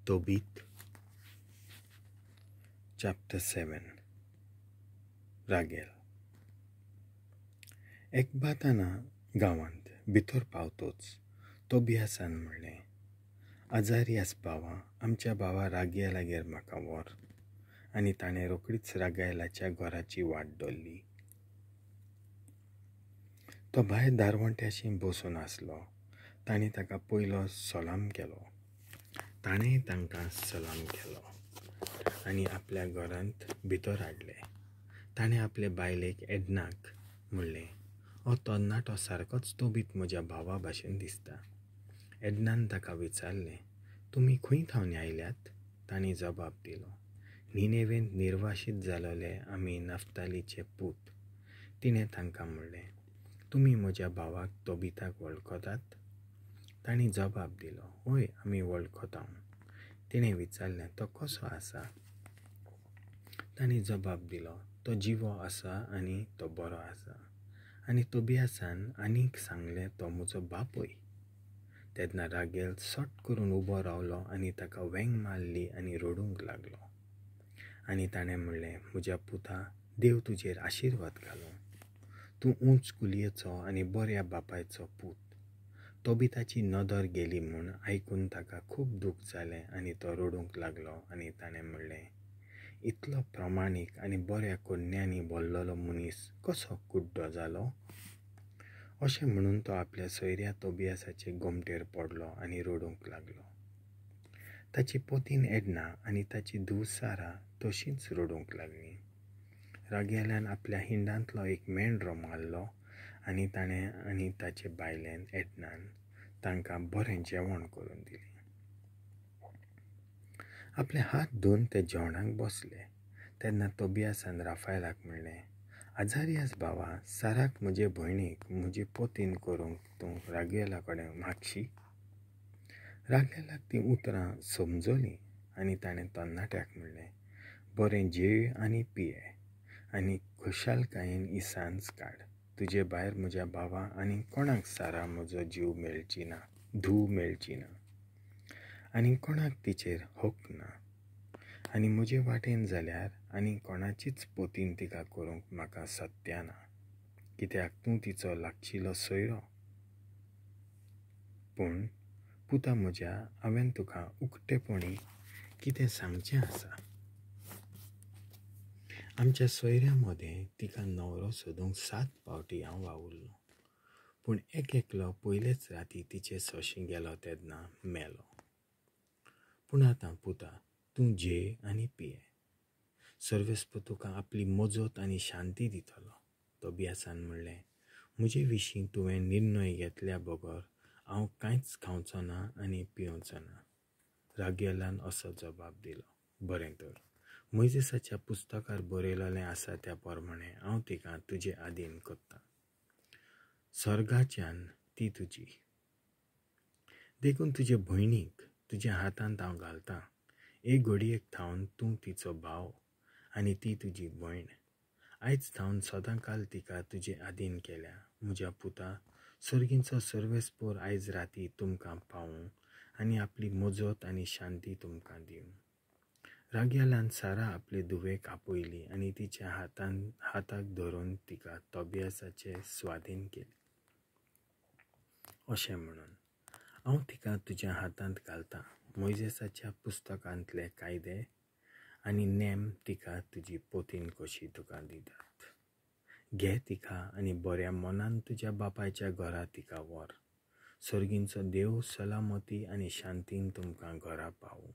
तोबीत chapter 7 रागेल. एकबाताना गांवांत भितर पावतोच तोबियासान म्हणलें, आजारियास बावा, आमच्या बावा रागेलागेर म्हाका व्हर. आनी ताणें रोखडीच रागेलाच्या घराची वाट धरली. तो भायर दारवंट्याशी बसून आसलो. तांणी ताका पयलो सलाम केलो. ताणेंय तांकां सलाम केलो आनी आपल्या घरांत भितर हाडलें. ताणें आपले बायलेक एडनाक म्हणलें, हो तरणाटो सारकोच तोबीत म्हज्या भावा भाशेन दिसता. एडनान ताका विचारलें, तुमी खंय थावन आयल्यात? तांणी जबाब दिलो, निनेवेंत निर्वाशीत जालोले आमी नफ्तालीचे पूत. तिणें तांकां म्हणलें, तुमी म्हज्या भावाक तोबिताक वळखतात? तांणी जबाब दिलो, हय, आमी वळखतां. तिणें विचारलें, तो कसो आसा? तांणी जबाब दिलो, तो जिवो आसा आनी तो बरो आसा. आनी तोबियासान आनीक सांगलें, तो म्हजो बापूय. तेन्ना रागेल सट करून उबो रावलो आनी ताका वेंग मारली आनी रडूंक लागलो. आनी ताणें म्हणलें, म्हज्या पुता, देव तुजेर आशिर्वाद घालूं. तूं उंच कुलयेचो आनी बऱ्या बापायचो पूत. तोबिताची नदर गेली म्हूण आयकून ताका खूब दूख जालें आनी तो रडूंक लागलो. आनी ताणें म्हणलें, इतलो प्रामाणीक आनी बऱ्या कन्यांनी भरलेलो मनीस कसो कुड्डो जालो? अशें म्हणून तो आपल्या सोयऱ्या तोबियासाचे गोमटेर पडलो आनी रडूंक लागलो. ताची पोतीन एडना आनी ताची धूव सारा तशींच रडूंक लागलीं. रागेलान आपल्या हिंडांतलो एक मेंढरो मारलो आनी ताणें आनी ताचे बायलेन एडनान तांकां बरें जेवण करून दिलें. आपले हात धुवन ते जेवणाक बसले. तेन्ना तोबियासान राफायलाक म्हणलें, आजारियास बावा, साराक म्हजे भयणीक म्हजी पोतीन करूंक तूं रागेला कडेन मागशी? रागेलाक तीं उतरां समजलीं आनी ताणें तरणाट्याक म्हणलें, बरें जेय आनी पिये आनी खुशालकायेन ही सांज काड. तुजे भायर म्हज्या भावा आनी कोणाक सारा म्हजो जीव मेळची ना, धूव मेळची ना, आनी कोणाक तिचेर हक ना. आनी म्हजे वाटेन जाल्यार आनी कोणाचीच पोतीन तिका करूंक म्हाका सत्या ना, कित्याक तूं तिचो लागशिल्लो सोयरो. पूण पुता म्हज्या, हांवें तुका उक्तेपणी कितें सांगचें आसा. आमच्या सोयऱ्या मदें तिका न्हवरो सोदूंक 7 फावटी हांव वावुरलो, पूण एकलो पयलेच राती तिचे सोशी गेलो तेन्ना मेलो. पूण आतां पुता, तूं जेय आनी पिये. सर्वेस्प तुका आपली मजत आनी शांती दितलो. तोबियासान म्हणलें, म्हजे विशीं तुवें निर्णय घेतल्या बगर हांव कांयच खावचो ना आनी पिवचो ना. रागेलान असो जबाब दिलो, बरें तर, मोइजेसाच्या पुस्तकार बरयलेलें आसा त्या प्रमाणें हांव तिका तुजे आदीन करतां. सर्गाच्यान ती तुजी. देखून तुजे भयणीक तुज्या हातांत हांव घालतां. एक घडयेक थावन तूं तिचो भाव आनी ती तुजी भयण. आयज थावन सदांकाल तिका तुजे आदीन केल्या. म्हज्या पुता, सर्गींचो सर्वेस्पोर आयज राती तुमकां पावूं आनी आपली मजत आनी शांती तुमकां दिवं. रागेलान सारा आपले धुवेक आपयली आनी तिच्या हाताक धरून तिका तोबियासाचे स्वाधीन केली. अशें म्हणून हांव तिका तुज्या हातांत घालतां. मोइजेसाच्या पुस्तकांतले कायदे आनी नेम तिका तुजी पोतीन कशी तुका दितात. घे तिका आनी बऱ्या मनान तुज्या बापायच्या घरा तिका व्हर. सर्गींचो देव सलामती आनी शांतीन तुमकां घरा पावूं.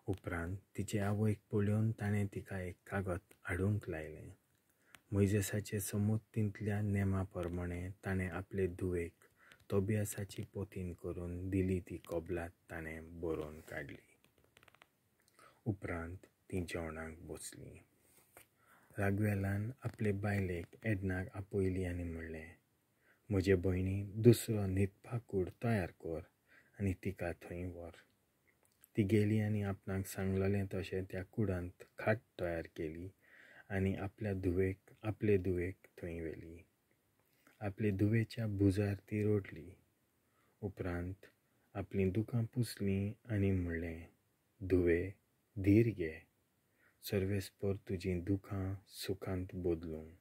उपरांत तिचे आवयक पळोवन ताणें तिका एक कागद हाडूंक लायलें. मोइजेसाचे संमतींतल्या नेमा प्रमाणें ताणें आपले धुवेक तोबियासाची पोतीन करून दिली ती कबलात ताणें बरोवन काडली. उपरांत तीं जेवणाक बसलीं. रागेलान आपले बायलेक एडनाक आपयली आनी म्हणलें, म्हजे भयणी, दुसरो न्हिदपा कूड तयार कर आनी तिका थंय व्हर. ती गेली आनी आपणाक सांगलेलें तशें त्या कुडांत खाट तयार केली आनी आपले धुवेक थंय व्हेली. आपले धुवेच्या भुजार ती रडली. उपरांत आपलीं दुकां पुसलीं आनी म्हणलें, धुवे धीर घे, सर्वेस्पर तुजीं दुखां सुखांत बदलूंक.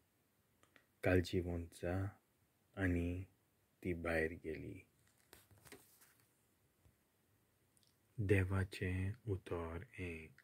काळजीवंत जा. आनी ती भायर गेली. देवाचें उतर 1.